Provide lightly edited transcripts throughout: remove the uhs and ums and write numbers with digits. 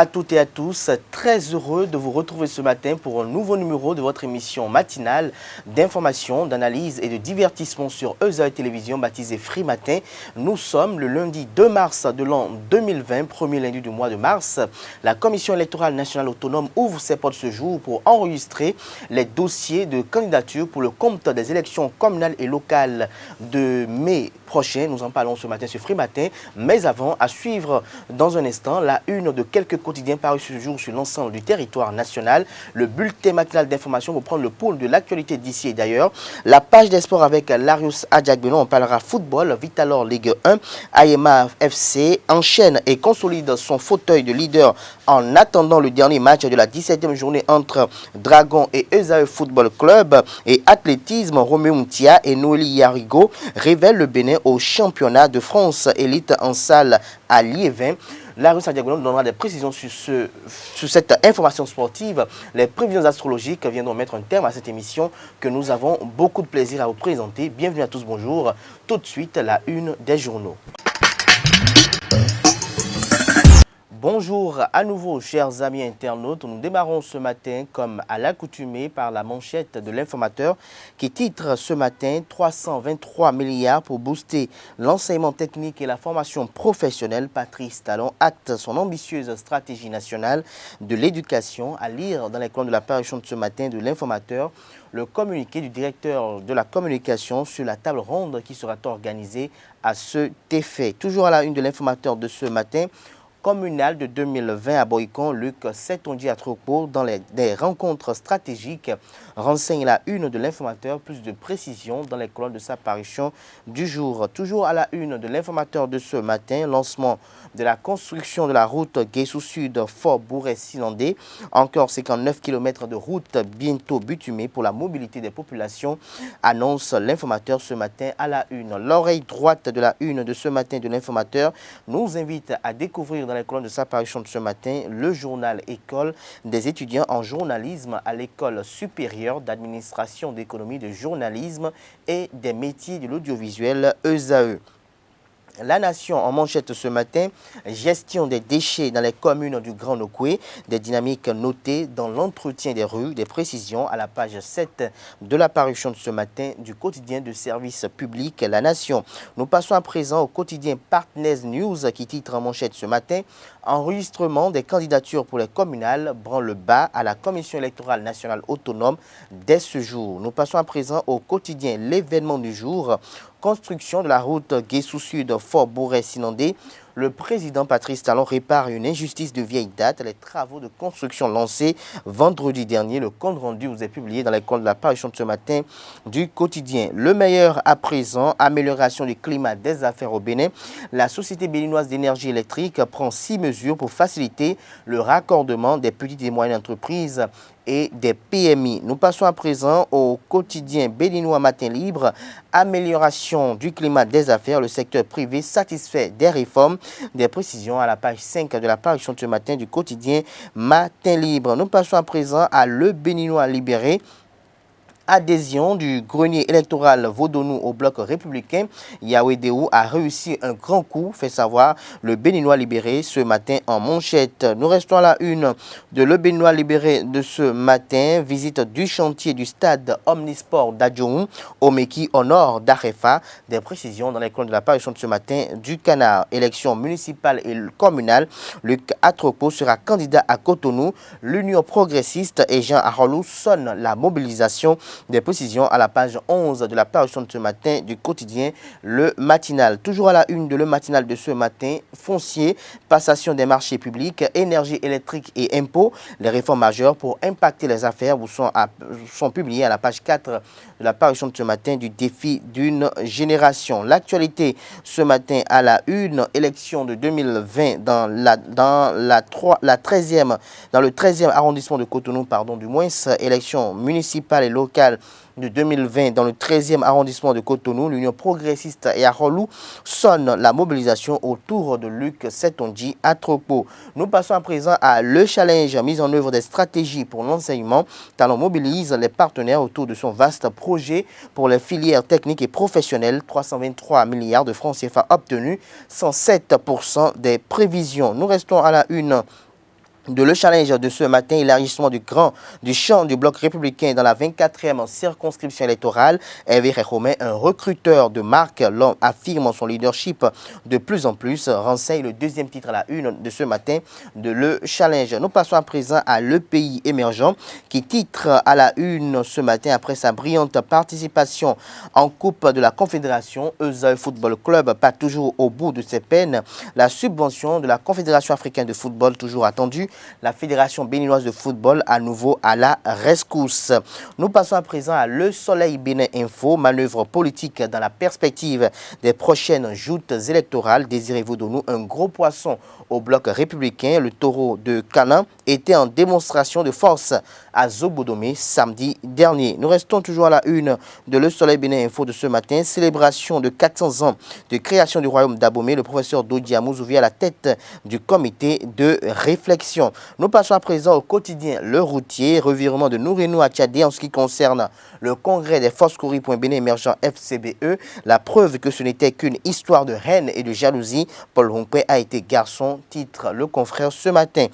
à toutes et à tous, très heureux de vous retrouver ce matin pour un nouveau numéro de votre émission matinale d'information, d'analyse et de divertissement sur ESAE Télévision baptisée Free Matin. Nous sommes le lundi 2 mars de l'an 2020, premier lundi du mois de mars. La Commission électorale nationale autonome ouvre ses portes ce jour pour enregistrer les dossiers de candidature pour le compte des élections communales et locales de mai prochain. Nous en parlons ce matin sur Free Matin, mais avant, à suivre dans un instant la une de quelques quotidiens parus ce jour sur l'ensemble du territoire national. Le bulletin matinal d'information pour prendre le pouls de l'actualité d'ici et d'ailleurs. La page des sports avec Larius Adjagbeno, on parlera football, Vitalor Ligue 1, Ayema FC enchaîne et consolide son fauteuil de leader en attendant le dernier match de la 17e journée entre Dragon et ESAE Football Club. Et athlétisme, Roméo Moutia et Noélie Yarigo révèlent le Bénin au championnat de France élite en salle à Liévin. Larius Adjagbeno nous donnera des précisions sur cette information sportive. Les prévisions astrologiques viendront mettre un terme à cette émission que nous avons beaucoup de plaisir à vous présenter. Bienvenue à tous, bonjour. Tout de suite, la une des journaux. Bonjour à nouveau, chers amis internautes. Nous démarrons ce matin, comme à l'accoutumée, par la manchette de l'informateur qui titre ce matin « 323 milliards pour booster l'enseignement technique et la formation professionnelle ». Patrice Talon acte son ambitieuse stratégie nationale de l'éducation. À lire dans les colonnes de la parution de ce matin de l'informateur, le communiqué du directeur de la communication sur la table ronde qui sera organisée à cet effet. Toujours à la une de l'informateur de ce matin, communal de 2020 à Boycon, Luc Setonji à Tropo, dans des rencontres stratégiques, renseigne la une de l'informateur. Plus de précision dans les colonnes de sa parution du jour. Toujours à la une de l'informateur de ce matin, lancement de la construction de la route Guessou-Sud, Fort-Bourret-Silandé. Encore 59 km de route bientôt bitumée pour la mobilité des populations, annonce l'informateur ce matin à la une. L'oreille droite de la une de ce matin de l'informateur nous invite à découvrir dans les colonnes de sa parution de ce matin le journal École des étudiants en journalisme à l'École supérieure d'administration d'économie de journalisme et des métiers de l'audiovisuel ESAE. La Nation en manchette ce matin, gestion des déchets dans les communes du Grand Nokoué, des dynamiques notées dans l'entretien des rues, des précisions à la page 7 de la parution de ce matin du quotidien de service public La Nation. Nous passons à présent au quotidien Partners News qui titre en manchette ce matin « Enregistrement des candidatures pour les communales, branle-bas à la Commission électorale nationale autonome dès ce jour ». Nous passons à présent au quotidien L'événement du jour. Construction de la route Guessou-Sud, Fort-Bourret-Silandé. Le président Patrice Talon répare une injustice de vieille date. Les travaux de construction lancés vendredi dernier. Le compte rendu vous est publié dans l'école de la parution de ce matin du quotidien. Le meilleur à présent, amélioration du climat des affaires au Bénin. La Société béninoise d'énergie électrique prend 6 mesures pour faciliter le raccordement des petites et moyennes entreprises et des PMI. Nous passons à présent au quotidien béninois Matin Libre. Amélioration du climat des affaires, le secteur privé satisfait des réformes. Des précisions à la page 5 de la parution de ce matin du quotidien Matin Libre. Nous passons à présent à Le Béninois Libéré. Adhésion du grenier électoral Vaudonou au bloc républicain. Yahweh a réussi un grand coup, fait savoir le Béninois Libéré ce matin en manchette. Nous restons à la une de Le Béninois Libéré de ce matin. Visite du chantier du stade Omnisport d'Adjoum, Omeki au nord d'Arefa. Des précisions dans les colonnes de la parution de ce matin du Canard. Élection municipale et communale. Luc Atropo sera candidat à Cotonou. L'Union progressiste et Jean Arolou sonnent la mobilisation. Des précisions à la page 11 de la parution de ce matin du quotidien Le Matinal. Toujours à la une de Le Matinal de ce matin, foncier, passation des marchés publics, énergie électrique et impôts. Les réformes majeures pour impacter les affaires vous sont publiées à la page 4 de la parution de ce matin du défi d'une génération. L'actualité ce matin à la une, élection de 2020 dans le 13e arrondissement de Cotonou, du moins, élection municipale et locale de 2020 dans le 13e arrondissement de Cotonou. L'Union progressiste et Arolou sonne la mobilisation autour de Luc Setonji à Tropo. Nous passons à présent à Le Challenge, mise en œuvre des stratégies pour l'enseignement. Talon mobilise les partenaires autour de son vaste projet pour les filières techniques et professionnelles. 323 milliards de francs CFA obtenus, 107% des prévisions. Nous restons à la une de le challenge de ce matin, élargissement du champ du bloc républicain dans la 24e circonscription électorale. Hervé Réhomé, un recruteur de marque, l'homme affirme son leadership de plus en plus, renseigne le deuxième titre à la une de ce matin de le challenge. Nous passons à présent à Le Pays émergent qui titre à la une ce matin après sa brillante participation en Coupe de la Confédération. Euzeuil Football Club pas toujours au bout de ses peines. La subvention de la Confédération africaine de football toujours attendue. La Fédération béninoise de football à nouveau à la rescousse. Nous passons à présent à Le Soleil Bénin Info, manœuvre politique dans la perspective des prochaines joutes électorales. Désirez-vous de nous un gros poisson au bloc républicain? Le taureau de Canin était en démonstration de force à Zobodomé samedi dernier. Nous restons toujours à la une de Le Soleil Bénin Info de ce matin. Célébration de 400 ans de création du royaume d'Abomey. Le professeur Dodi Amouzouvi à la tête du comité de réflexion. Nous passons à présent au quotidien Le Routier, revirement de Nourenou à Tchadé en ce qui concerne le congrès des forces Bénin émergent FCBE. La preuve que ce n'était qu'une histoire de haine et de jalousie. Paul Hompé a été garçon, titre le confrère ce matin.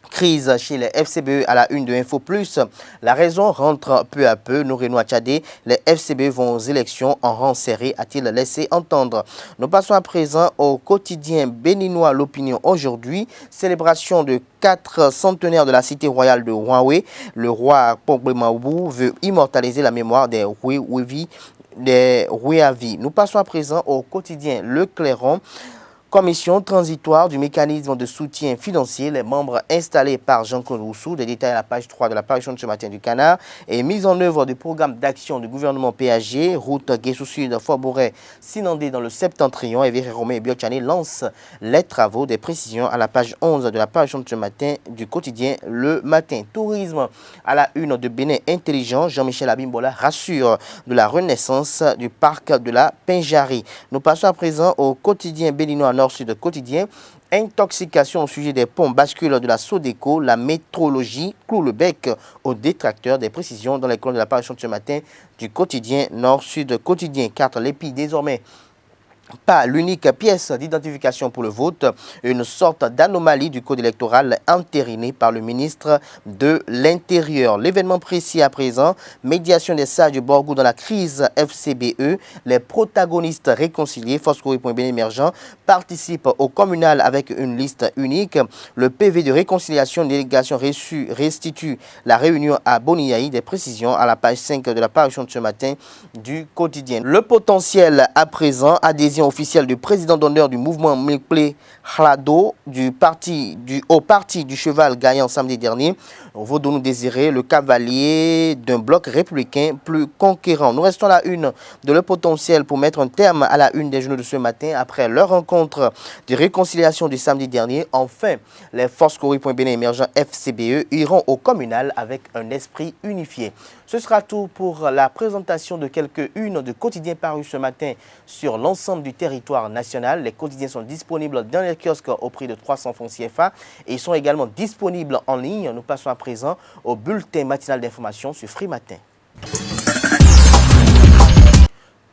Crise chez les FCBE à la une de Info Plus. La raison rentre peu à peu. Nourenou Tchadé, les FCBE vont aux élections en rang serré, a-t-il laissé entendre. Nous passons à présent au quotidien béninois L'Opinion aujourd'hui. Célébration de 4 centenaires de la cité royale de Huawei. Le roi Pogbe Maoubou veut immortaliser la mémoire des Huavi. Nous passons à présent au quotidien Le Clairon. Commission transitoire du mécanisme de soutien financier, les membres installés par Jean-Claude Roussou, des détails à la page 3 de la parution de ce matin du Canard, et mise en œuvre du programme d'action du gouvernement PAG, route Guessou-Sud, Fort-Bourret, Sinandé dans le Septentrion. Hervé Réhomé et Biotchane lancent les travaux, des précisions à la page 11 de la parution de ce matin du quotidien Le Matin. Tourisme à la une de Bénin Intelligent, Jean-Michel Abimbola rassure de la renaissance du parc de la Pinjari. Nous passons à présent au quotidien béninois Nord-Sud quotidien. Intoxication au sujet des ponts bascule de la Sodeco, la métrologie cloue le bec aux détracteurs. Des précisions dans les colonnes de la parution de ce matin du quotidien Nord-Sud quotidien. 4. L'EPI désormais pas l'unique pièce d'identification pour le vote, une sorte d'anomalie du code électoral entérinée par le ministre de l'Intérieur. L'événement précis à présent, médiation des sages du Borgou dans la crise FCBE, les protagonistes réconciliés, Force Bénin émergent, participent au communal avec une liste unique. Le PV de réconciliation de délégation reçue restitue la réunion à Boniaï. Des précisions à la page 5 de la parution de ce matin du quotidien. Le potentiel à présent, adhésion officielle du président d'honneur du mouvement Milplé Hlado au parti du cheval gagnant samedi dernier. Vaudou-nous désirer le cavalier d'un bloc républicain plus conquérant. Nous restons à la une de Le Potentiel pour mettre un terme à la une des journaux de ce matin après leur rencontre de réconciliation du samedi dernier. Enfin, les forces Bénin émergent FCBE iront au communal avec un esprit unifié. Ce sera tout pour la présentation de quelques-unes de quotidiens parus ce matin sur l'ensemble du territoire national. Les quotidiens sont disponibles dans les kiosques au prix de 300 francs CFA et ils sont également disponibles en ligne. Nous passons à présent au bulletin matinal d'information sur Free Matin.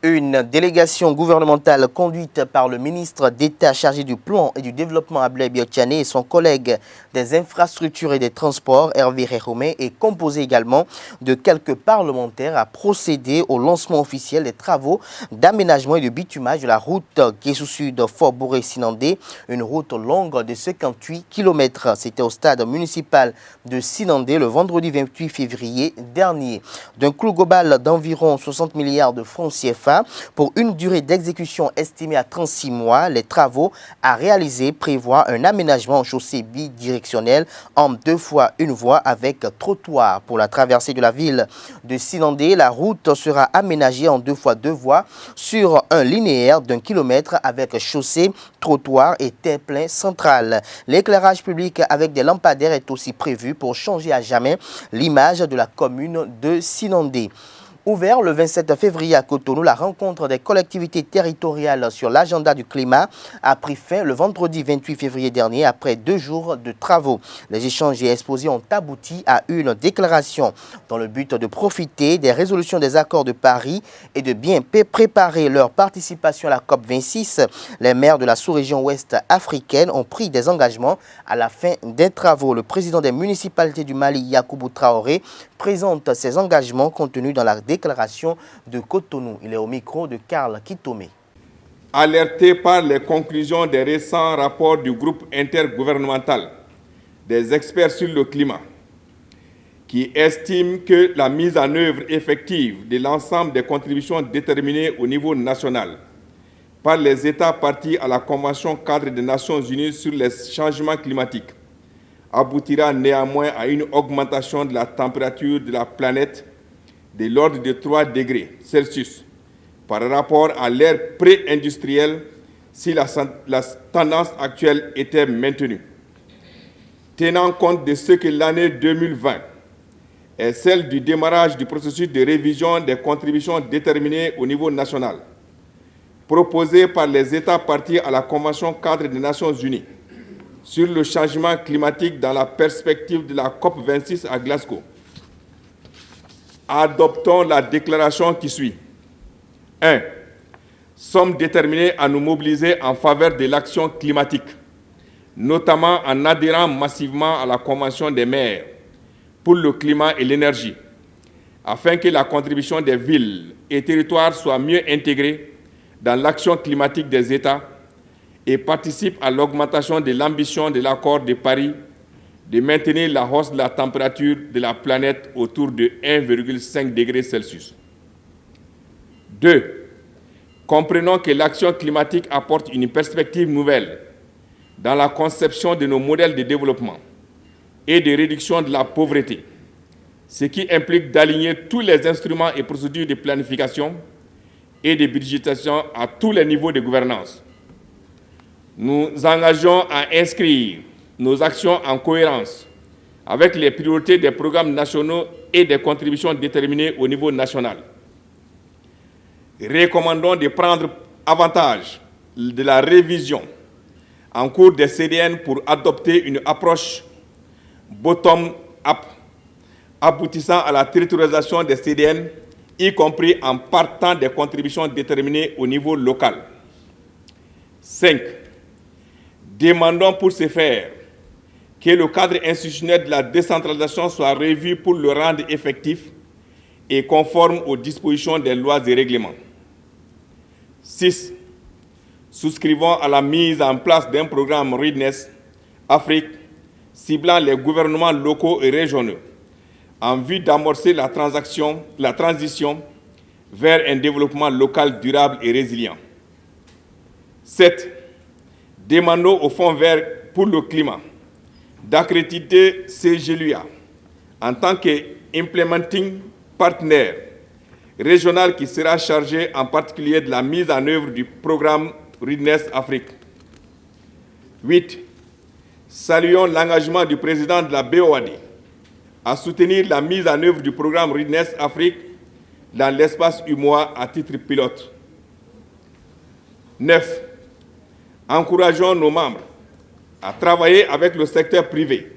Une délégation gouvernementale conduite par le ministre d'État chargé du plan et du développement Ablaye Biotchane et son collègue des infrastructures et des transports Hervé Réhomé est composée également de quelques parlementaires à procéder au lancement officiel des travaux d'aménagement et de bitumage de la route Guessou-Sud Fort-Bourret-Sinandé, une route longue de 58 km. C'était au stade municipal de Sinandé le vendredi 28 février dernier. D'un coût global d'environ 60 milliards de francs CFA, pour une durée d'exécution estimée à 36 mois, les travaux à réaliser prévoient un aménagement en chaussée bidirectionnelle en 2 fois 1 voie avec trottoir. Pour la traversée de la ville de Sinandé, la route sera aménagée en 2 fois 2 voies sur un linéaire d'1 kilomètre avec chaussée, trottoir et terre-plein central. L'éclairage public avec des lampadaires est aussi prévu pour changer à jamais l'image de la commune de Sinandé. Ouvert le 27 février à Cotonou, la rencontre des collectivités territoriales sur l'agenda du climat a pris fin le vendredi 28 février dernier après 2 jours de travaux. Les échanges et exposés ont abouti à une déclaration dans le but de profiter des résolutions des accords de Paris et de bien préparer leur participation à la COP26. Les maires de la sous-région ouest africaine ont pris des engagements à la fin des travaux. Le président des municipalités du Mali, Yacoubou Traoré, présente ces engagements contenus dans la déclaration de Cotonou. Il est au micro de Karl Kitomé. Alerté par les conclusions des récents rapports du groupe intergouvernemental des experts sur le climat, qui estime que la mise en œuvre effective de l'ensemble des contributions déterminées au niveau national par les États partis à la Convention cadre des Nations Unies sur les changements climatiques aboutira néanmoins à une augmentation de la température de la planète de l'ordre de 3 degrés Celsius par rapport à l'ère pré-industrielle si la tendance actuelle était maintenue. Tenant compte de ce que l'année 2020 est celle du démarrage du processus de révision des contributions déterminées au niveau national, proposé par les États partis à la Convention cadre des Nations Unies sur le changement climatique dans la perspective de la COP26 à Glasgow. Adoptons la déclaration qui suit. 1. Sommes déterminés à nous mobiliser en faveur de l'action climatique, notamment en adhérant massivement à la Convention des maires pour le climat et l'énergie, afin que la contribution des villes et territoires soit mieux intégrée dans l'action climatique des États et participe à l'augmentation de l'ambition de l'accord de Paris de maintenir la hausse de la température de la planète autour de 1,5 degré Celsius. 2. Comprenons que l'action climatique apporte une perspective nouvelle dans la conception de nos modèles de développement et de réduction de la pauvreté, ce qui implique d'aligner tous les instruments et procédures de planification et de budgétisation à tous les niveaux de gouvernance. Nous engageons à inscrire nos actions en cohérence avec les priorités des programmes nationaux et des contributions déterminées au niveau national. Recommandons de prendre avantage de la révision en cours des CDN pour adopter une approche bottom-up aboutissant à la territorialisation des CDN, y compris en partant des contributions déterminées au niveau local. 5. Demandons pour ce faire que le cadre institutionnel de la décentralisation soit revu pour le rendre effectif et conforme aux dispositions des lois et règlements. 6. Souscrivons à la mise en place d'un programme Readiness Afrique ciblant les gouvernements locaux et régionaux en vue d'amorcer la transition vers un développement local durable et résilient. 7. Demandons au Fonds vert pour le climat d'accréditer CGLUA en tant qu'implementing partner régional qui sera chargé en particulier de la mise en œuvre du programme Readiness Afrique. 8. Saluons l'engagement du président de la BOAD à soutenir la mise en œuvre du programme Readiness Afrique dans l'espace UMOA à titre pilote. 9. Encourageons nos membres à travailler avec le secteur privé,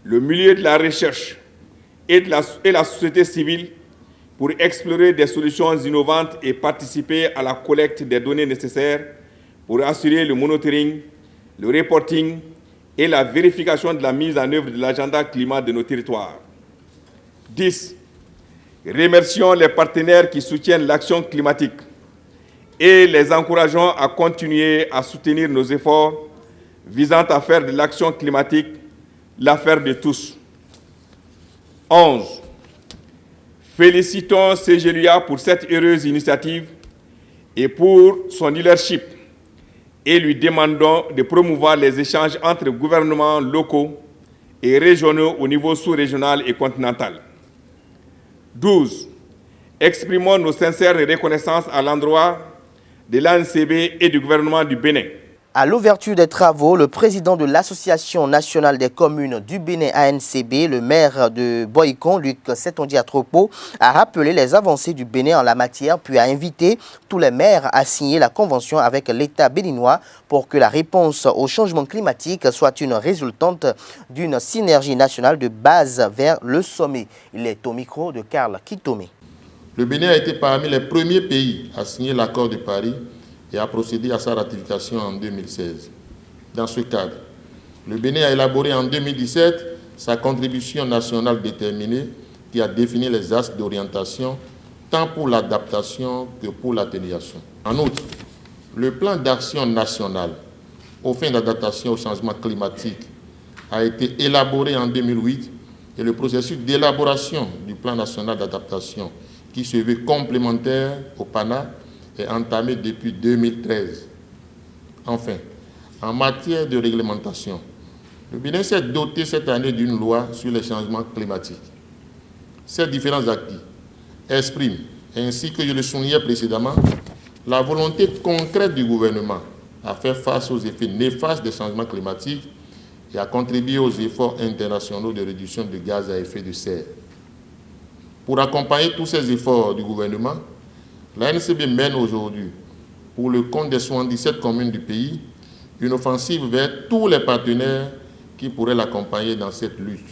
le milieu de la recherche et la société civile pour explorer des solutions innovantes et participer à la collecte des données nécessaires pour assurer le monitoring, le reporting et la vérification de la mise en œuvre de l'agenda climat de nos territoires. 10. Remercions les partenaires qui soutiennent l'action climatique et les encourageons à continuer à soutenir nos efforts visant à faire de l'action climatique l'affaire de tous. 11. Félicitons CGLUA pour cette heureuse initiative et pour son leadership et lui demandons de promouvoir les échanges entre gouvernements locaux et régionaux au niveau sous-régional et continental. 12. Exprimons nos sincères reconnaissances à l'endroit de l'ANCB et du gouvernement du Bénin. À l'ouverture des travaux, le président de l'Association nationale des communes du Bénin ANCB, le maire de Boycon, Luc Setondia Tropo, a rappelé les avancées du Bénin en la matière, puis a invité tous les maires à signer la convention avec l'État béninois pour que la réponse au changement climatique soit une résultante d'une synergie nationale de base vers le sommet. Il est au micro de Karl Kitome. Le Bénin a été parmi les premiers pays à signer l'accord de Paris et a procédé à sa ratification en 2016. Dans ce cadre, le Bénin a élaboré en 2017 sa contribution nationale déterminée qui a défini les axes d'orientation tant pour l'adaptation que pour l'atténuation. En outre, le plan d'action national aux fins d'adaptation au changement climatique a été élaboré en 2008 et le processus d'élaboration du plan national d'adaptation qui se veut complémentaire au PANA est entamé depuis 2013. Enfin, en matière de réglementation, le Bénin s'est doté cette année d'une loi sur les changements climatiques. Ces différents acquis expriment, ainsi que je le soulignais précédemment, la volonté concrète du gouvernement à faire face aux effets néfastes des changements climatiques et à contribuer aux efforts internationaux de réduction de gaz à effet de serre. Pour accompagner tous ces efforts du gouvernement, la NCB mène aujourd'hui, pour le compte des 77 communes du pays, une offensive vers tous les partenaires qui pourraient l'accompagner dans cette lutte.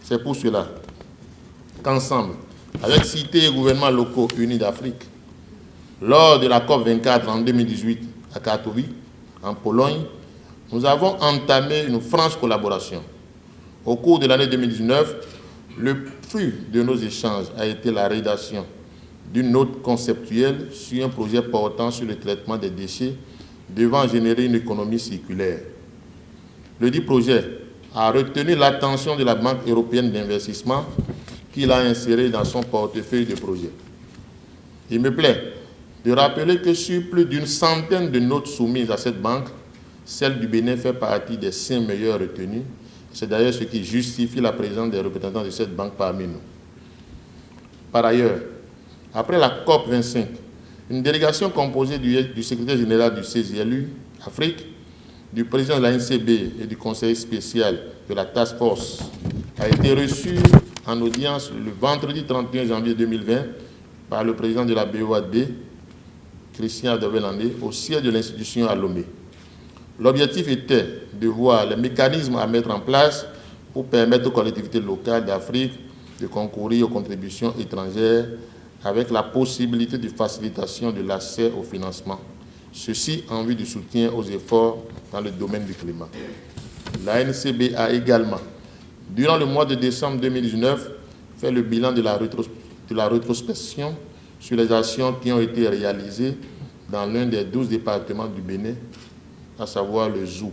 C'est pour cela qu'ensemble, avec cités et gouvernements locaux unis d'Afrique, lors de la COP24 en 2018 à Katowice, en Pologne, nous avons entamé une franche collaboration. Au cours de l'année 2019, le fruit de nos échanges a été la rédaction d'une note conceptuelle sur un projet portant sur le traitement des déchets devant générer une économie circulaire. Le dit projet a retenu l'attention de la Banque européenne d'investissement qui l'a inséré dans son portefeuille de projets. Il me plaît de rappeler que sur plus d'une centaine de notes soumises à cette banque, celle du Bénin fait partie des 5 meilleures retenues. C'est d'ailleurs ce qui justifie la présence des représentants de cette banque parmi nous. Par ailleurs, après la COP25, une délégation composée du secrétaire général du CESILU Afrique, du président de la NCB et du conseiller spécial de la Task Force a été reçue en audience le vendredi 31 janvier 2020 par le président de la BOAD, Christian Adobelandé, au siège de l'institution à Lomé. L'objectif était de voir les mécanismes à mettre en place pour permettre aux collectivités locales d'Afrique de concourir aux contributions étrangères avec la possibilité de facilitation de l'accès au financement. Ceci en vue du soutien aux efforts dans le domaine du climat. La NCB a également, durant le mois de décembre 2019, fait le bilan de la rétrospection sur les actions qui ont été réalisées dans l'un des 12 départements du Bénin, à savoir le ZOU.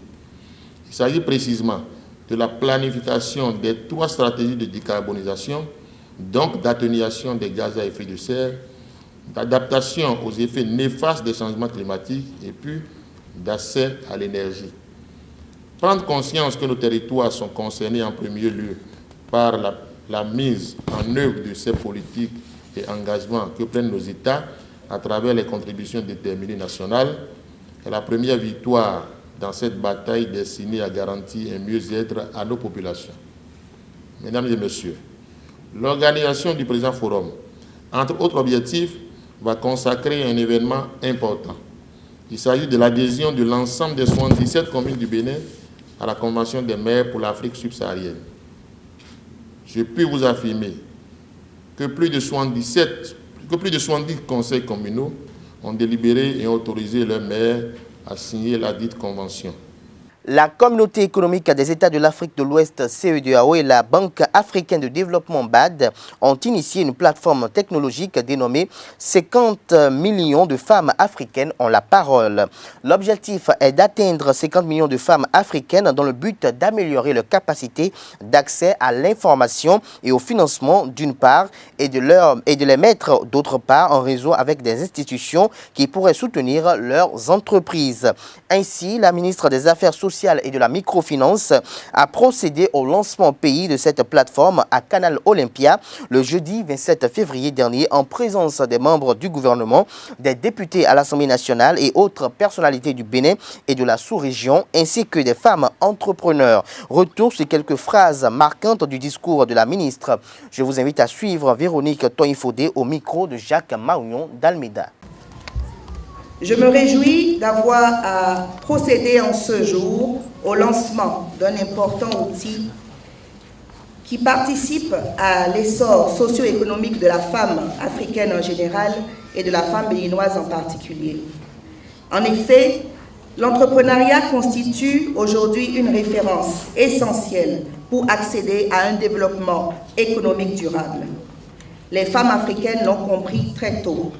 Il s'agit précisément de la planification des 3 stratégies de décarbonisation, donc d'atténuation des gaz à effet de serre, d'adaptation aux effets néfastes des changements climatiques et puis d'accès à l'énergie. Prendre conscience que nos territoires sont concernés en premier lieu par la mise en œuvre de ces politiques et engagements que prennent nos États à travers les contributions déterminées nationales est la première victoire dans cette bataille destinée à garantir un mieux-être à nos populations. Mesdames et messieurs, l'organisation du présent forum, entre autres objectifs, va consacrer un événement important. Il s'agit de l'adhésion de l'ensemble des 77 communes du Bénin à la Convention des maires pour l'Afrique subsaharienne. Je puis vous affirmer que plus de 70 conseils communaux ont délibéré et autorisé leurs maires à signer la dite convention. La Communauté économique des États de l'Afrique de l'Ouest, CEDEAO, et la Banque africaine de développement, BAD, ont initié une plateforme technologique dénommée 50 millions de femmes africaines ont la parole. L'objectif est d'atteindre 50 millions de femmes africaines dans le but d'améliorer leur capacité d'accès à l'information et au financement d'une part et de les mettre d'autre part en réseau avec des institutions qui pourraient soutenir leurs entreprises. Ainsi, la ministre des Affaires sociales social et de la microfinance a procédé au lancement au pays de cette plateforme à Canal Olympia le jeudi 27 février dernier en présence des membres du gouvernement, des députés à l'Assemblée nationale et autres personnalités du Bénin et de la sous-région, ainsi que des femmes entrepreneurs. Retour sur quelques phrases marquantes du discours de la ministre. Je vous invite à suivre Véronique Toïfodé au micro de Jacques Maouillon d'Almeida. Je me réjouis d'avoir à procéder en ce jour au lancement d'un important outil qui participe à l'essor socio-économique de la femme africaine en général et de la femme béninoise en particulier. En effet, l'entrepreneuriat constitue aujourd'hui une référence essentielle pour accéder à un développement économique durable. Les femmes africaines l'ont compris très tôt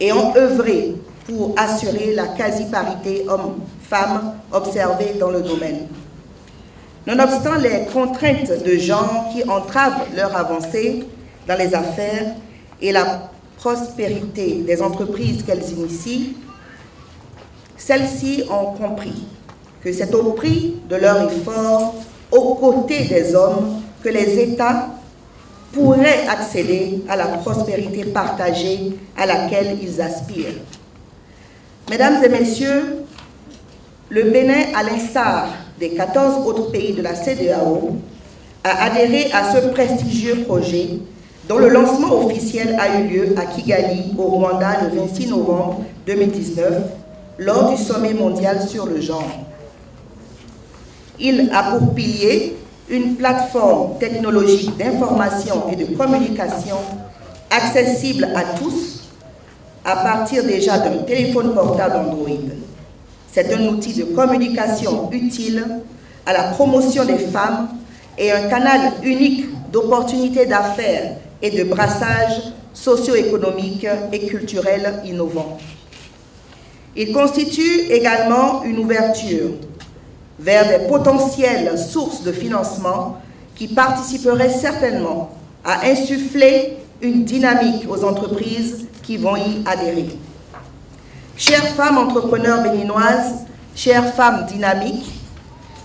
et ont œuvré pour assurer la quasi-parité hommes-femmes observée dans le domaine. Nonobstant les contraintes de genre qui entravent leur avancée dans les affaires et la prospérité des entreprises qu'elles initient, celles-ci ont compris que c'est au prix de leur effort, aux côtés des hommes, que les États pourraient accéder à la prospérité partagée à laquelle ils aspirent. Mesdames et messieurs, le Bénin, à l'instar des 14 autres pays de la CEDEAO, a adhéré à ce prestigieux projet dont le lancement officiel a eu lieu à Kigali, au Rwanda, le 26 novembre 2019, lors du sommet mondial sur le genre. Il a pour pilier une plateforme technologique d'information et de communication accessible à tous à partir déjà d'un téléphone portable Android. C'est un outil de communication utile à la promotion des femmes et un canal unique d'opportunités d'affaires et de brassage socio-économique et culturel innovant. Il constitue également une ouverture vers des potentielles sources de financement qui participeraient certainement à insuffler une dynamique aux entreprises qui vont y adhérer. Chères femmes entrepreneurs béninoises, chères femmes dynamiques,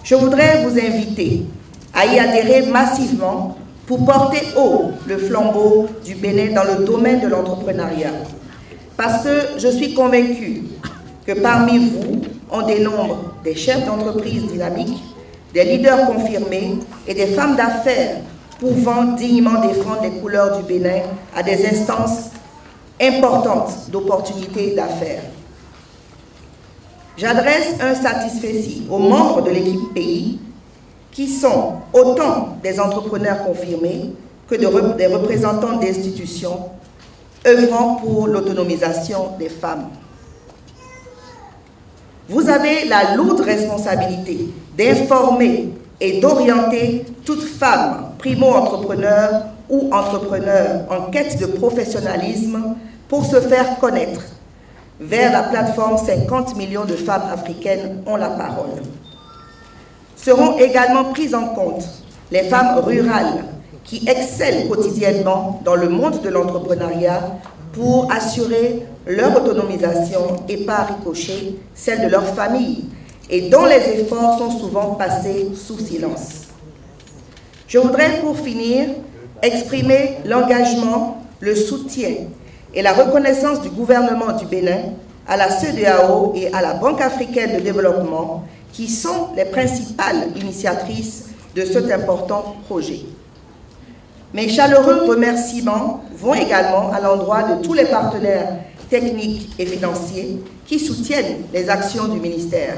je voudrais vous inviter à y adhérer massivement pour porter haut le flambeau du Bénin dans le domaine de l'entrepreneuriat. Parce que je suis convaincue que parmi vous, on dénombre des chefs d'entreprise dynamiques, des leaders confirmés et des femmes d'affaires pouvant dignement défendre les couleurs du Bénin à des instances importantes d'opportunités d'affaires. J'adresse un satisfecit aux membres de l'équipe pays qui sont autant des entrepreneurs confirmés que des représentants d'institutions œuvrant pour l'autonomisation des femmes. Vous avez la lourde responsabilité d'informer et d'orienter toute femme primo-entrepreneur ou entrepreneur en quête de professionnalisme pour se faire connaître vers la plateforme 50 millions de femmes africaines ont la parole. Seront également prises en compte les femmes rurales qui excellent quotidiennement dans le monde de l'entrepreneuriat pour assurer leur autonomisation et par ricochet celle de leur famille et dont les efforts sont souvent passés sous silence. Je voudrais pour finir exprimer l'engagement, le soutien et la reconnaissance du gouvernement du Bénin à la CEDEAO et à la Banque africaine de développement qui sont les principales initiatrices de cet important projet. Mes chaleureux remerciements vont également à l'endroit de tous les partenaires techniques et financiers qui soutiennent les actions du ministère.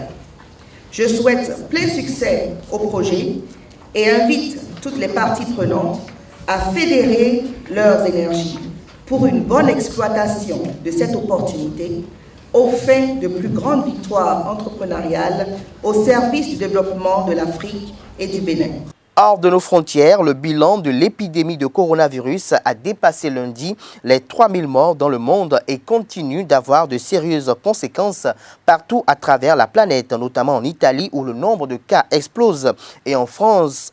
Je souhaite plein succès au projet et invite toutes les parties prenantes à fédérer leurs énergies pour une bonne exploitation de cette opportunité aux fins de plus grandes victoires entrepreneuriales au service du développement de l'Afrique et du Bénin. hors de nos frontières, le bilan de l'épidémie de coronavirus a dépassé lundi les 3000 morts dans le monde et continue d'avoir de sérieuses conséquences partout à travers la planète, notamment en Italie où le nombre de cas explose et en France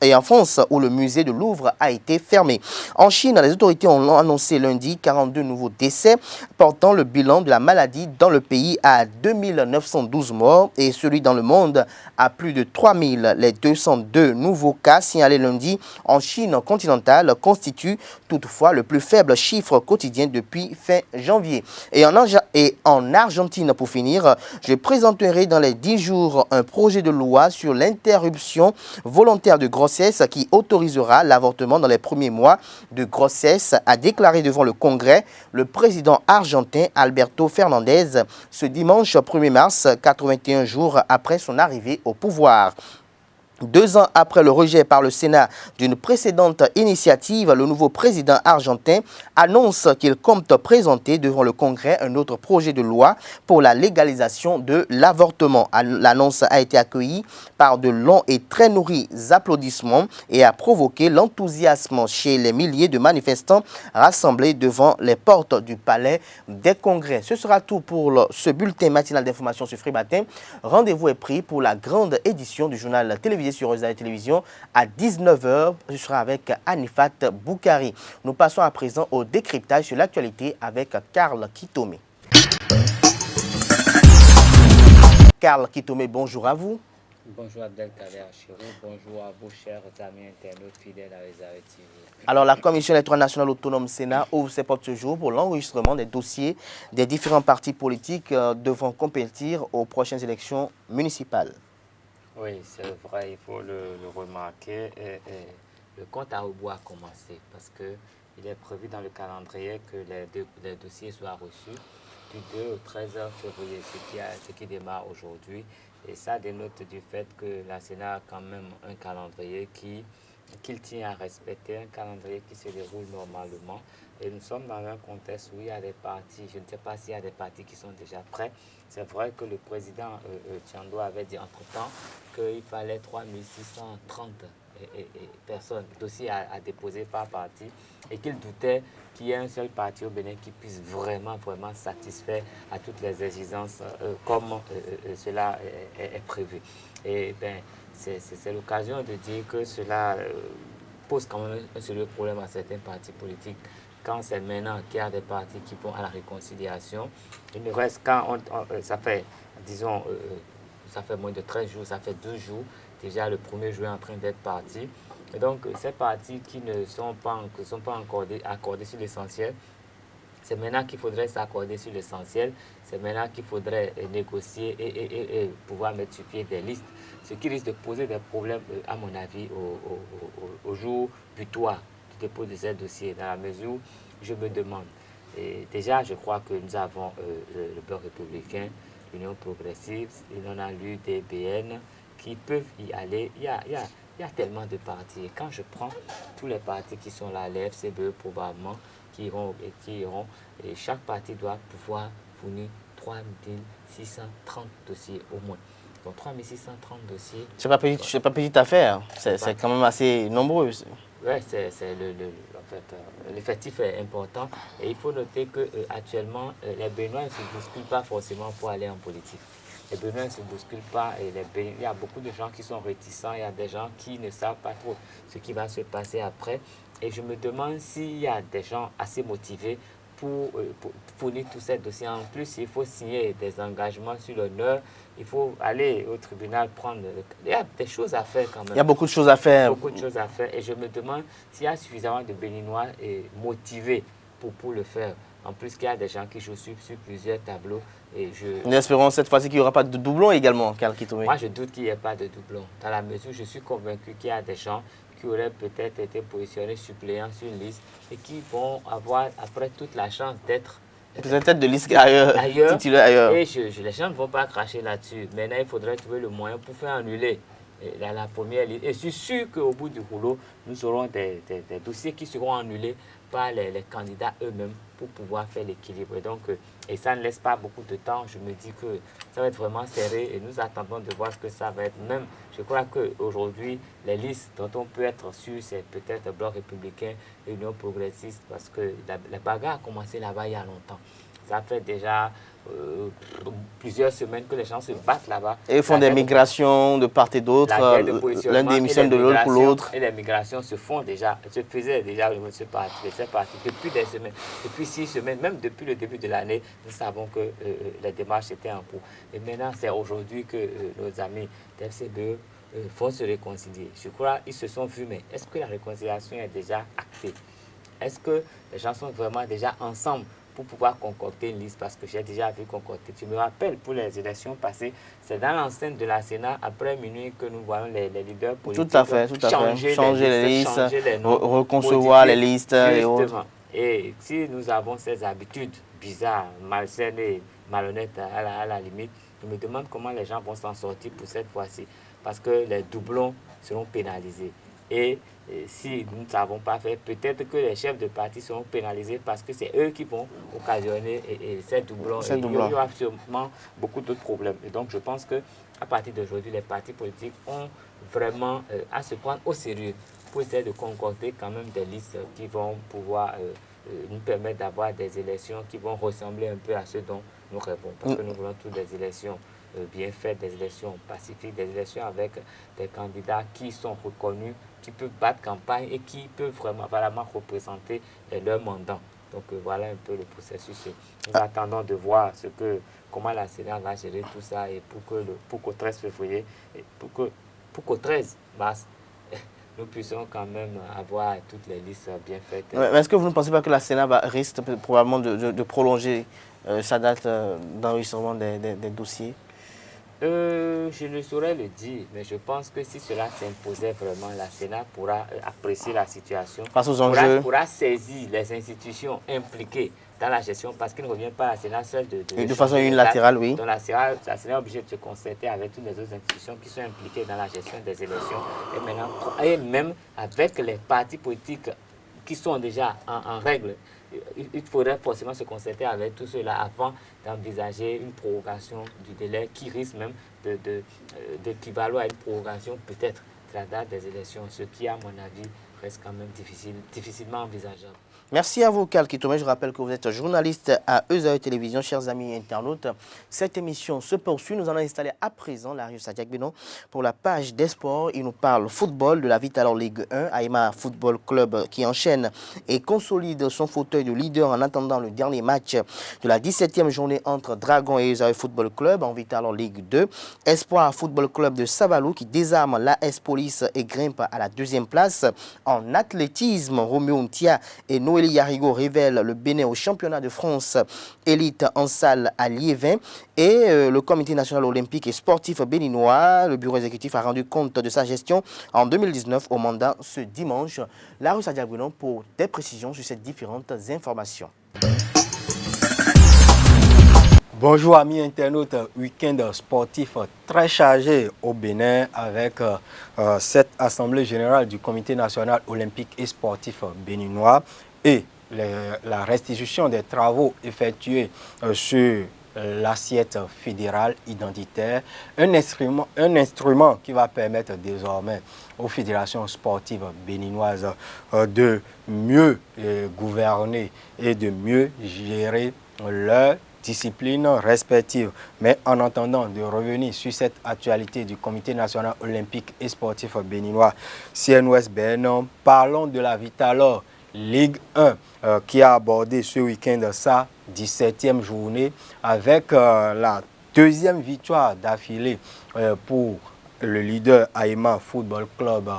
où le musée de Louvre a été fermé. En Chine, les autorités ont annoncé lundi 42 nouveaux décès, portant le bilan de la maladie dans le pays à 2912 morts et celui dans le monde à plus de 3000. Les 202 nouveaux cas signalés lundi en Chine continentale constituent toutefois le plus faible chiffre quotidien depuis fin janvier. Et en Argentine, pour finir, je présenterai dans les 10 jours un projet de loi sur l'interruption volontaire de grossesse qui autorisera l'avortement dans les premiers mois de grossesse, a déclaré devant le Congrès le président argentin Alberto Fernandez ce dimanche 1er mars, 81 jours après son arrivée au pouvoir. 2 ans après le rejet par le Sénat d'une précédente initiative, le nouveau président argentin annonce qu'il compte présenter devant le Congrès un autre projet de loi pour la légalisation de l'avortement. L'annonce a été accueillie par de longs et très nourris applaudissements et a provoqué l'enthousiasme chez les milliers de manifestants rassemblés devant les portes du palais des Congrès. Ce sera tout pour ce bulletin matinal d'information sur Free Matin. Rendez-vous est pris pour la grande édition du journal télévisé sur Rosalie Télévision à 19h. Ce sera avec Anifat Boukari. Nous passons à présent au décryptage sur l'actualité avec Karl Kitomé. Karl Kitomé, bonjour à vous. Bonjour Abdelkader Chirou, bonjour à vous chers amis internautes fidèles à Rosalie TV. Alors la Commission électorale nationale autonome Sénat ouvre ses portes ce jour pour l'enregistrement des dossiers des différents partis politiques devant compétir aux prochaines élections municipales. Oui, c'est vrai, il faut le remarquer. Le compte à rebours a commencé parce qu'il est prévu dans le calendrier que les dossiers soient reçus du 2 au 13 février, ce qui démarre aujourd'hui. Et ça dénote du fait que la Sénat a quand même un calendrier qu'il tient à respecter, un calendrier qui se déroule normalement. Et nous sommes dans un contexte où il y a des partis, je ne sais pas s'il y a des partis qui sont déjà prêts. C'est vrai que le président Tiando avait dit entre-temps qu'il fallait 3630 personnes, dossiers à déposer par parti, et qu'il doutait qu'il y ait un seul parti au Bénin qui puisse vraiment satisfaire à toutes les exigences comme cela est prévu. Et bien, c'est l'occasion de dire que cela pose quand même un sérieux problème à certains partis politiques. Quand c'est maintenant qu'il y a des partis qui vont à la réconciliation, il ne reste ça fait, disons, ça fait moins de 13 jours, ça fait 2 jours, déjà le 1er juin en train d'être parti. Et donc, ces partis qui ne sont pas encore accordés sur l'essentiel, c'est maintenant qu'il faudrait s'accorder sur l'essentiel, c'est maintenant qu'il faudrait négocier et pouvoir mettre sur pied des listes, ce qui risque de poser des problèmes, à mon avis, au jour butoir du dépôt de ces dossiers, dans la mesure où je me demande. Et déjà, je crois que nous avons le Bloc républicain, l'Union progressive, il en a l'UDBN, qui peuvent y aller. Il y a tellement de partis. Et quand je prends tous les partis qui sont là, les FCBE probablement, qui iront, et chaque parti doit pouvoir fournir 3630 dossiers au moins. Donc 3630 dossiers. C'est pas petite affaire, c'est quand même assez nombreux. Oui, l'effectif est important. Et il faut noter qu'actuellement, les Béninois ne se bousculent pas forcément pour aller en politique. Les Béninois ne se bousculent pas. Et il y a beaucoup de gens qui sont réticents. Il y a des gens qui ne savent pas trop ce qui va se passer après. Et je me demande s'il y a des gens assez motivés pour fournir tous ces dossiers. En plus, il faut signer des engagements sur l'honneur. Il faut aller au tribunal prendre... Il y a des choses à faire quand même. Il y a beaucoup de choses à faire. Beaucoup de choses à faire. Et je me demande s'il y a suffisamment de Béninois motivés pour le faire. En plus, qu'il y a des gens qui jouent sur plusieurs tableaux. Nous espérons cette fois-ci qu'il n'y aura pas de doublons également, Karl Kitomé. Moi, je doute qu'il n'y ait pas de doublons. Dans la mesure où je suis convaincu qu'il y a des gens qui auraient peut-être été positionnés suppléants sur une liste et qui vont avoir après toute la chance d'être tête de liste ailleurs. Et les gens ne vont pas cracher là-dessus. Maintenant, il faudrait trouver le moyen pour faire annuler la première liste. Et je suis sûr qu'au bout du rouleau, nous aurons des dossiers qui seront annulés par les candidats eux-mêmes pour pouvoir faire l'équilibre. Donc, et ça ne laisse pas beaucoup de temps. Je me dis que ça va être vraiment serré et nous attendons de voir ce que ça va être. Même, je crois qu'aujourd'hui, les listes dont on peut être sûr, c'est peut-être le Bloc républicain et l'Union progressiste parce que la bagarre a commencé là-bas il y a longtemps. Ça fait déjà plusieurs semaines que les gens se battent là-bas. Et font des migrations de part et d'autre, l'un démissionne de l'autre pour l'autre. Et les migrations se faisaient déjà ces partis depuis des semaines, depuis 6 semaines, même depuis le début de l'année, nous savons que les démarches étaient en cours. Et maintenant, c'est aujourd'hui que nos amis d'FCBE vont se réconcilier. Je crois qu'ils se sont vus, mais est-ce que la réconciliation est déjà actée? Est-ce que les gens sont vraiment déjà ensemble pour pouvoir concocter une liste, parce que j'ai déjà vu concocter. Tu me rappelles, pour les élections passées, c'est dans l'enceinte de la Sénat, après minuit, que nous voyons les leaders politiques changer les listes, changer les noms, reconcevoir les listes et autres. Et si nous avons ces habitudes bizarres, malsaines et malhonnêtes à la limite, je me demande comment les gens vont s'en sortir pour cette fois-ci, parce que les doublons seront pénalisés. Et si nous ne savons pas faire, peut-être que les chefs de parti seront pénalisés parce que c'est eux qui vont occasionner ces doublons. Il y aura sûrement beaucoup d'autres problèmes. Et donc, je pense qu'à partir d'aujourd'hui, les partis politiques ont vraiment à se prendre au sérieux pour essayer de concocter quand même des listes qui vont pouvoir nous permettre d'avoir des élections qui vont ressembler un peu à ce dont nous rêvons. Parce que nous voulons toutes des élections bien faites, des élections pacifiques, des élections avec des candidats qui sont reconnus, qui peuvent battre campagne et qui peuvent vraiment représenter leur mandat. Donc voilà un peu le processus. Nous attendons de voir comment la Sénat va gérer tout ça et pour qu'au 13 février, pour qu'au 13 mars, nous puissions quand même avoir toutes les listes bien faites. Mais est-ce que vous ne pensez pas que la Sénat risque probablement de prolonger sa date d'enregistrement des dossiers? Je ne saurais le dire, mais je pense que si cela s'imposait vraiment, la Sénat pourra apprécier la situation, face aux enjeux, pourra saisir les institutions impliquées dans la gestion, parce qu'il ne revient pas à la Sénat seule de façon unilatérale, oui. Donc la Sénat est obligée de se concerter avec toutes les autres institutions qui sont impliquées dans la gestion des élections, et même avec les partis politiques qui sont déjà en règle. Il faudrait forcément se concerter avec tout cela avant d'envisager une prorogation du délai qui risque même d'équivaloir à une prorogation peut-être de la date des élections, ce qui, à mon avis, reste quand même difficilement envisageable. Merci à vous, Kal Kitome. Je rappelle que vous êtes journaliste à Eusao Télévision. Chers amis internautes, cette émission se poursuit. Nous allons installer à présent Larius Adiakbeno pour la page des sports. Il nous parle football de la Vitalor Ligue 1. Aïma Football Club qui enchaîne et consolide son fauteuil de leader en attendant le dernier match de la 17e journée entre Dragon et Eusao Football Club en Vitalor Ligue 2. Espoir Football Club de Savalou qui désarme l'AS Police et grimpe à la 2e place. En athlétisme, Roméo Ntia et Noélie Yarigo révèle le Bénin au championnat de France élite en salle à Liévin. Et le comité national olympique et sportif béninois, le bureau exécutif a rendu compte de sa gestion en 2019 au mandat ce dimanche. Larius Adiakbeno pour des précisions sur ces différentes informations. Bonjour amis internautes, week-end sportif très chargé au Bénin avec cette assemblée générale du comité national olympique et sportif béninois et la restitution des travaux effectués sur l'assiette fédérale identitaire, un instrument qui va permettre désormais aux fédérations sportives béninoises de mieux gouverner et de mieux gérer leurs disciplines respectives. Mais en attendant de revenir sur cette actualité du Comité national olympique et sportif béninois, CNOSBN, parlons de la Vitalor Ligue 1 qui a abordé ce week-end sa 17e journée avec la 2e victoire d'affilée pour le leader Aïma Football Club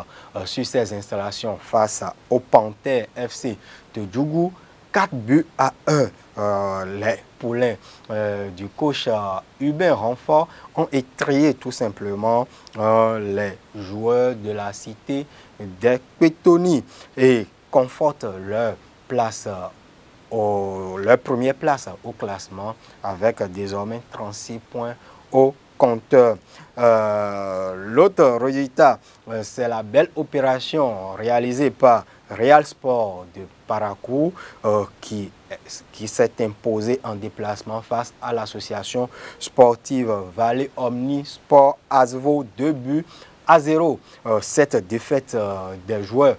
sur ses installations face au Panthère FC de Djougou. 4-1. Les poulains du coach Hubert Renfort ont étrillé tout simplement les joueurs de la cité des Pétoni et confortent leur place leur première place au classement avec désormais 36 points au compteur. L'autre résultat, c'est la belle opération réalisée par Real Sport de Parakou qui s'est imposé en déplacement face à l'association sportive Vallée Omni Sport Asvo 2-0. Cette défaite des joueurs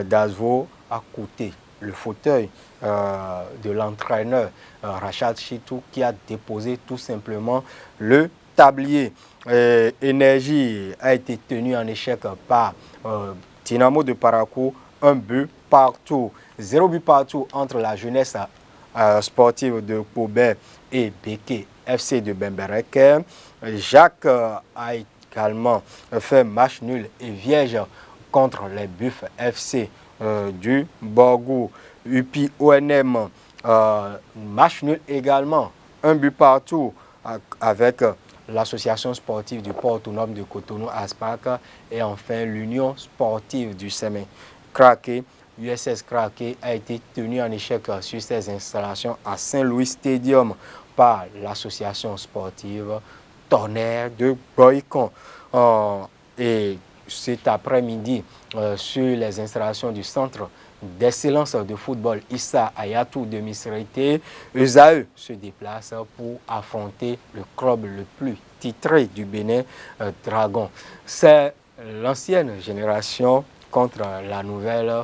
d'Asvo a coûté le fauteuil de l'entraîneur Rachad Chitou qui a déposé tout simplement le tablier. Énergie a été tenue en échec par Dynamo de Parakou, 1 but partout. 0 but partout entre la jeunesse sportive de Koubert et Béké FC de Bembereke. Jacques a également fait match nul et vierge contre les Buffs FC du Borgou. UPI ONM, match nul également, 1 but partout avec l'association sportive du port autonome de Cotonou Aspac et enfin l'Union sportive du Sémin. Craqué, USS Craqué a été tenu en échec sur ses installations à Saint-Louis Stadium par l'association sportive Tonnerre de Boycon. Et cet après-midi, sur les installations du centre d'excellence de football Issa Ayatou de Misrité, Esaü se déplace pour affronter le club le plus titré du Bénin, Dragon. C'est l'ancienne génération contre la nouvelle,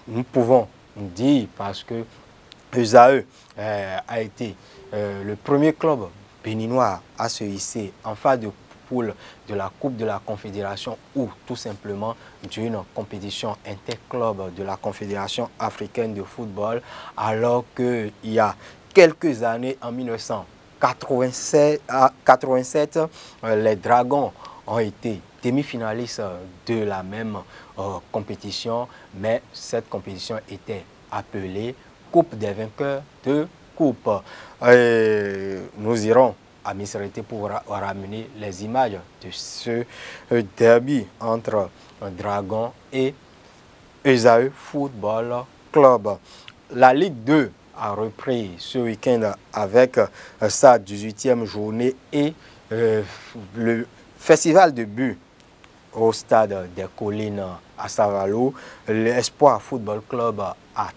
nous pouvons dire, parce que Esaü a été le premier club béninois à se hisser en phase de poule de la Coupe de la Confédération ou tout simplement d'une compétition interclub de la Confédération africaine de football, alors qu'il y a quelques années, en 1987, les Dragons ont été demi-finalistes de la même compétition, mais cette compétition était appelée Coupe des vainqueurs de Coupe. Nous irons à Misrité pour ramener les images de ce derby entre Dragon et Esaü Football Club. La Ligue 2 a repris ce week-end avec sa 18e journée et le festival de but au stade des Collines à Savalo. L'Espoir Football Club a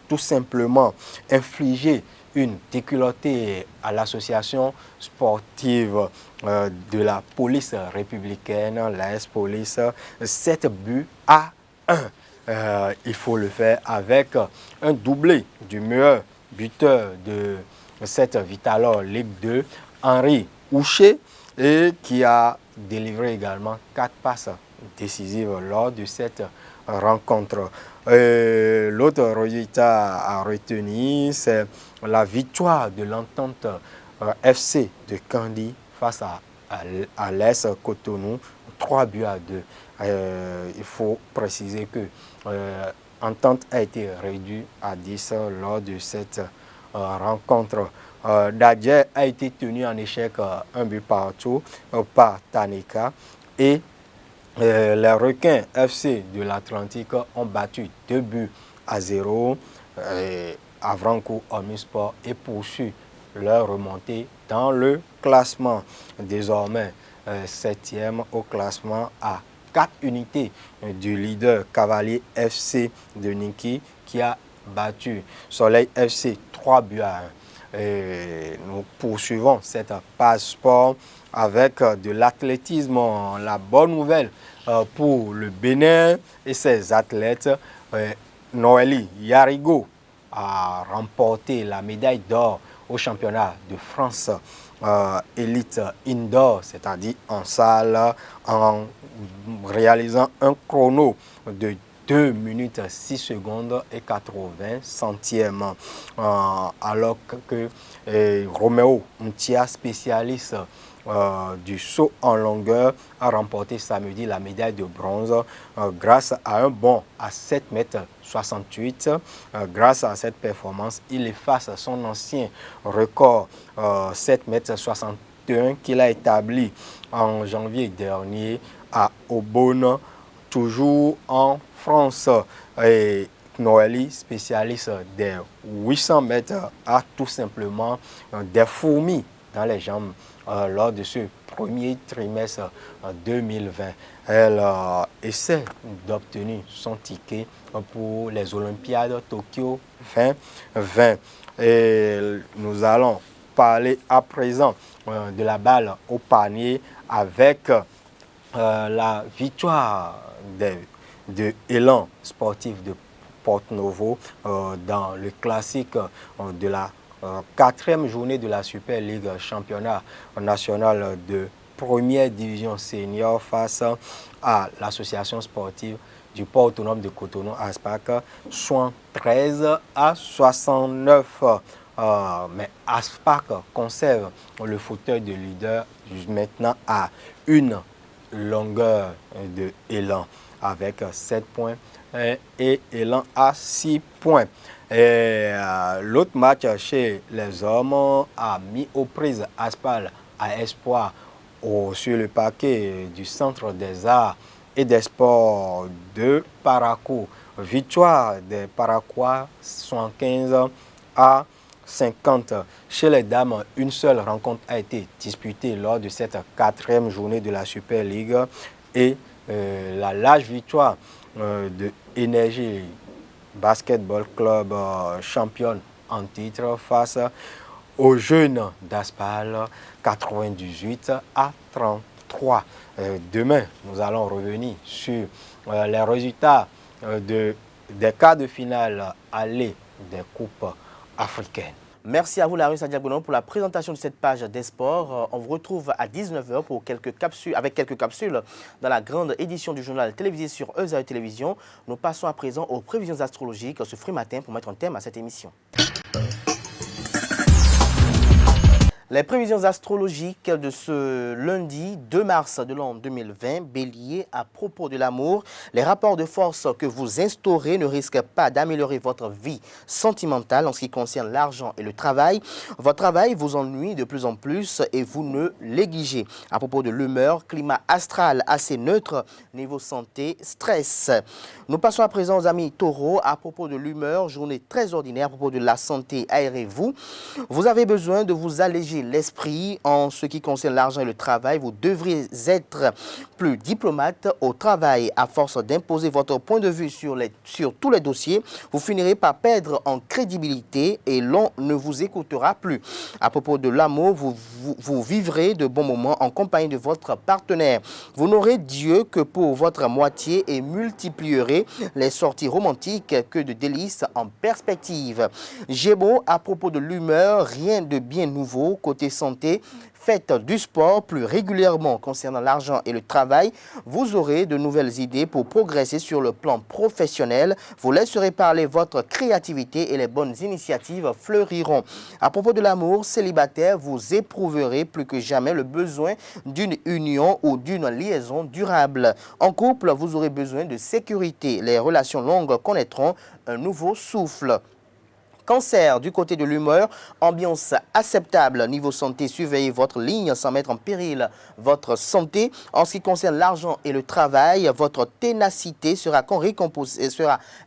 tout simplement infligé une déculottée à l'association sportive de la police républicaine, l'AS Police, 7 buts à 1. Il faut le faire avec un doublé du meilleur buteur de cette Vitalor Ligue 2, Henri Houcher, et qui a délivré également 4 passes décisives lors de cette rencontre. L'autre résultat à retenir, c'est la victoire de l'entente FC de Kandi face à l'AS Cotonou, 3 buts à 2. Il faut préciser que l'entente a été réduite à 10 lors de cette rencontre. Dadje a été tenu en échec 1 but partout par Tanika et les Requins FC de l'Atlantique ont battu 2 buts à 0 Avranco Omnisport et poursuit leur remontée dans le classement. Désormais 7e au classement à 4 unités du leader Cavalier FC de Niki qui a battu Soleil FC 3 buts à 1. Nous poursuivons cette page sport avec de l'athlétisme. La bonne nouvelle pour le Bénin et ses athlètes, Noélie Yarigo a remporté la médaille d'or au championnat de France élite indoor, c'est-à-dire en salle, en réalisant un chrono de 2 minutes 6 secondes et 80 centièmes. Alors que Roméo Mtia, spécialiste du saut en longueur, a remporté samedi la médaille de bronze grâce à un bond à 7,68 m. Grâce à cette performance, il efface son ancien record 7,61 m qu'il a établi en janvier dernier à Aubonne, toujours en France. Et Noélie, spécialiste des 800 mètres, a tout simplement des fourmis dans les jambes lors de ce premier trimestre 2020. Elle essaie d'obtenir son ticket pour les Olympiades Tokyo 2020. Et nous allons parler à présent de la balle au panier avec la victoire de Élan Sportif de Porto-Novo dans le classique de la 4e journée de la Super League championnat national de première division senior face à l'association sportive du port autonome de Cotonou, ASPAC, soit 13 à 69. Mais ASPAC conserve le fauteuil de leader maintenant à une longueur de Élan avec 7 points et Élan à 6 points. L'autre match chez les hommes a mis aux prises Aspal à Espoir sur le parquet du Centre des Arts et des Sports de Parakou. Victoire des Paraquois 75 à 50. Chez les dames, une seule rencontre a été disputée lors de cette 4e journée de la Super League et la large victoire de Énergie Basketball Club championne en titre face aux jeunes d'Aspal 98 à 33. Demain, nous allons revenir sur les résultats des quarts de finale aller des coupes africaines. Merci à vous, Larus Diagonon, pour la présentation de cette page des sports. On vous retrouve à 19h pour avec quelques capsules dans la grande édition du journal télévisé sur ESA Télévision. Nous passons à présent aux prévisions astrologiques ce fruit matin pour mettre un thème à cette émission. Les prévisions astrologiques de ce lundi 2 mars de l'an 2020, Bélier, à propos de l'amour, les rapports de force que vous instaurez ne risquent pas d'améliorer votre vie sentimentale en ce qui concerne l'argent et le travail. Votre travail vous ennuie de plus en plus et vous ne négligez. À propos de l'humeur, climat astral assez neutre, niveau santé, stress. Nous passons à présent aux amis taureaux. À propos de l'humeur, journée très ordinaire. À propos de la santé, aérez-vous. Vous avez besoin de vous alléger l'esprit en ce qui concerne l'argent et le travail. Vous devriez être plus diplomate au travail. À force d'imposer votre point de vue sur tous les dossiers, vous finirez par perdre en crédibilité et l'on ne vous écoutera plus. À propos de l'amour, vous vivrez de bons moments en compagnie de votre partenaire. Vous n'aurez Dieu que pour votre moitié et multiplierez les sorties romantiques que de délices en perspective. Gémeaux, à propos de l'humeur, rien de bien nouveau. Côté santé, faites du sport plus régulièrement. Concernant l'argent et le travail, vous aurez de nouvelles idées pour progresser sur le plan professionnel. Vous laisserez parler votre créativité et les bonnes initiatives fleuriront. À propos de l'amour, célibataire, vous éprouverez plus que jamais le besoin d'une union ou d'une liaison durable. En couple, vous aurez besoin de sécurité. Les relations longues connaîtront un nouveau souffle. Cancer, du côté de l'humeur, ambiance acceptable. Niveau santé, surveillez votre ligne sans mettre en péril votre santé. En ce qui concerne l'argent et le travail, votre ténacité sera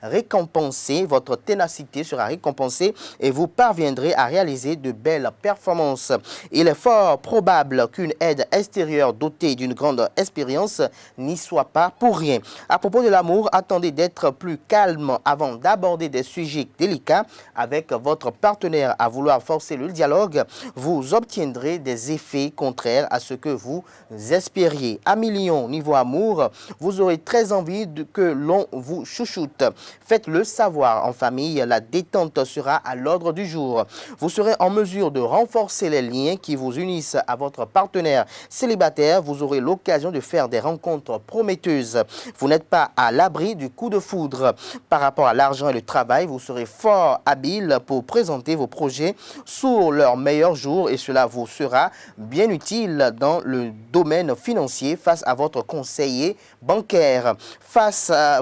récompensée. Votre ténacité sera récompensée et vous parviendrez à réaliser de belles performances. Il est fort probable qu'une aide extérieure dotée d'une grande expérience n'y soit pas pour rien. À propos de l'amour, attendez d'être plus calme avant d'aborder des sujets délicats. Avec votre partenaire à vouloir forcer le dialogue, vous obtiendrez des effets contraires à ce que vous espériez. Amis Lion, niveau amour, vous aurez très envie que l'on vous chouchoute. Faites-le savoir en famille, la détente sera à l'ordre du jour. Vous serez en mesure de renforcer les liens qui vous unissent à votre partenaire célibataire. Vous aurez l'occasion de faire des rencontres prometteuses. Vous n'êtes pas à l'abri du coup de foudre. Par rapport à l'argent et le travail, vous serez fort habile pour présenter vos projets sous leur meilleur jour et cela vous sera bien utile dans le domaine financier face à votre conseiller bancaire.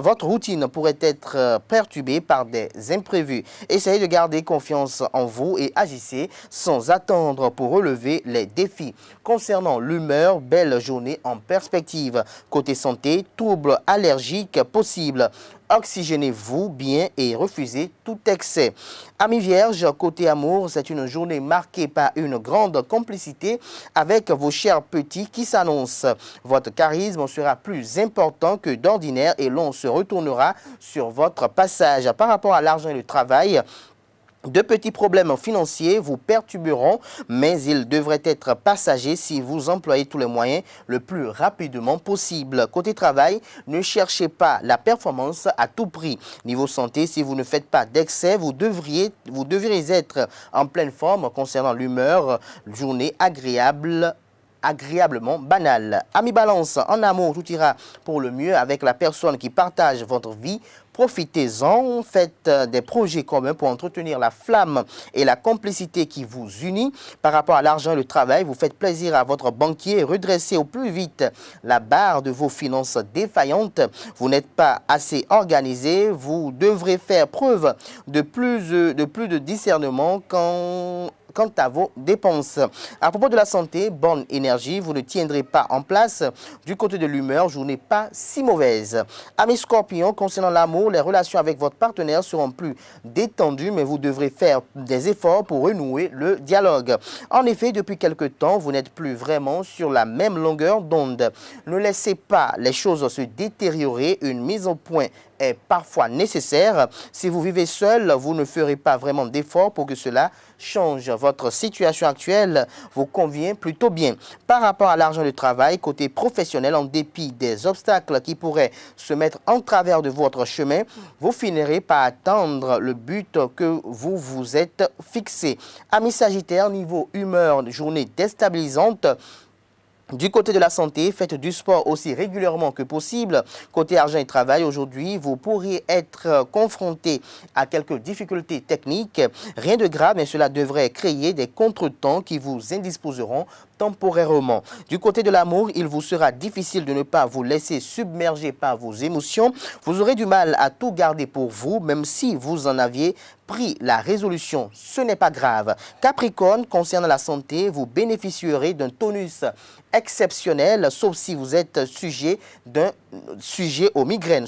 Votre routine pourrait être perturbée par des imprévus. Essayez de garder confiance en vous et agissez sans attendre pour relever les défis. Concernant l'humeur, belle journée en perspective. Côté santé, troubles allergiques possibles. Oxygénez-vous bien et refusez tout excès. Amis vierges, côté amour, c'est une journée marquée par une grande complicité avec vos chers petits qui s'annoncent. Votre charisme sera plus important que d'ordinaire et l'on se retournera sur votre passage. Par rapport à l'argent et le travail, de petits problèmes financiers vous perturberont, mais ils devraient être passagers si vous employez tous les moyens le plus rapidement possible. Côté travail, ne cherchez pas la performance à tout prix. Niveau santé, si vous ne faites pas d'excès, vous devriez être en pleine forme concernant l'humeur. Journée agréablement banale. Amis Balance, en amour, tout ira pour le mieux avec la personne qui partage votre vie. Profitez-en, faites des projets communs pour entretenir la flamme et la complicité qui vous unit. Par rapport à l'argent et le travail, vous faites plaisir à votre banquier et redressez au plus vite la barre de vos finances défaillantes. Vous n'êtes pas assez organisé, vous devrez faire preuve de plus de discernement quant à vos dépenses. À propos de la santé, bonne énergie, vous ne tiendrez pas en place. Du côté de l'humeur, journée pas si mauvaise. Amis Scorpions, concernant l'amour, les relations avec votre partenaire seront plus détendues, mais vous devrez faire des efforts pour renouer le dialogue. En effet, depuis quelque temps, vous n'êtes plus vraiment sur la même longueur d'onde. Ne laissez pas les choses se détériorer. Une mise au point est parfois nécessaire. Si vous vivez seul, vous ne ferez pas vraiment d'efforts pour que cela change. Votre situation actuelle vous convient plutôt bien. Par rapport à l'argent de travail, côté professionnel, en dépit des obstacles qui pourraient se mettre en travers de votre chemin, vous finirez par atteindre le but que vous vous êtes fixé. Amis Sagittaire, niveau humeur, journée déstabilisante. Du côté de la santé, faites du sport aussi régulièrement que possible. Côté argent et travail, aujourd'hui, vous pourriez être confronté à quelques difficultés techniques. Rien de grave, mais cela devrait créer des contretemps qui vous indisposeront temporairement. Du côté de l'amour, il vous sera difficile de ne pas vous laisser submerger par vos émotions. Vous aurez du mal à tout garder pour vous, même si vous en aviez pris la résolution. Ce n'est pas grave. Capricorne, concernant la santé, vous bénéficierez d'un tonus exceptionnel, sauf si vous êtes sujet aux migraines.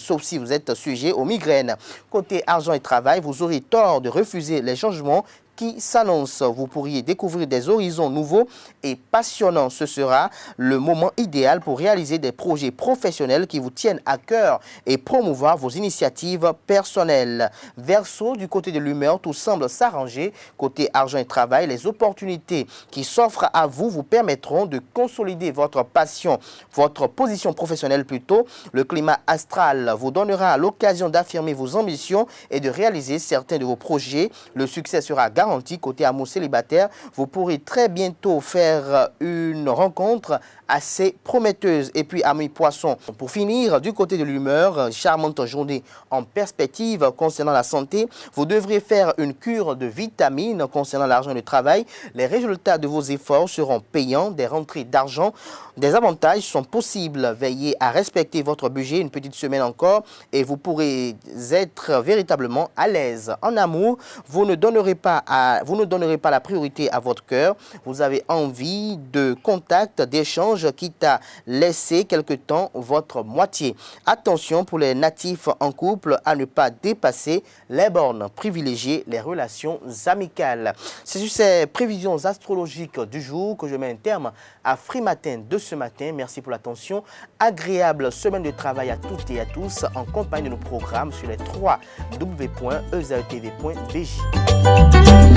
Côté argent et travail, vous aurez tort de refuser les changements qui s'annonce. Vous pourriez découvrir des horizons nouveaux et passionnants. Ce sera le moment idéal pour réaliser des projets professionnels qui vous tiennent à cœur et promouvoir vos initiatives personnelles. Verseau, du côté de l'humeur, tout semble s'arranger. Côté argent et travail, les opportunités qui s'offrent à vous vous permettront de consolider votre passion, votre position professionnelle plutôt. Le climat astral vous donnera l'occasion d'affirmer vos ambitions et de réaliser certains de vos projets. Le succès sera garanti. Côté amour célibataire, vous pourrez très bientôt faire une rencontre assez prometteuse. Et puis, amis poissons, pour finir, du côté de l'humeur, charmante journée en perspective concernant la santé. Vous devrez faire une cure de vitamines concernant l'argent et le travail. Les résultats de vos efforts seront payants. Des rentrées d'argent, des avantages sont possibles. Veillez à respecter votre budget une petite semaine encore et vous pourrez être véritablement à l'aise. En amour, vous ne donnerez pas la priorité à votre cœur. Vous avez envie de contact, d'échange, quitte à laisser quelque temps votre moitié. Attention pour les natifs en couple à ne pas dépasser les bornes. Privilégiez les relations amicales. C'est sur ces prévisions astrologiques du jour que je mets un terme à Free Matin de ce matin. Merci pour l'attention. Agréable semaine de travail à toutes et à tous en compagnie de nos programmes sur les www.ezaetv.bj.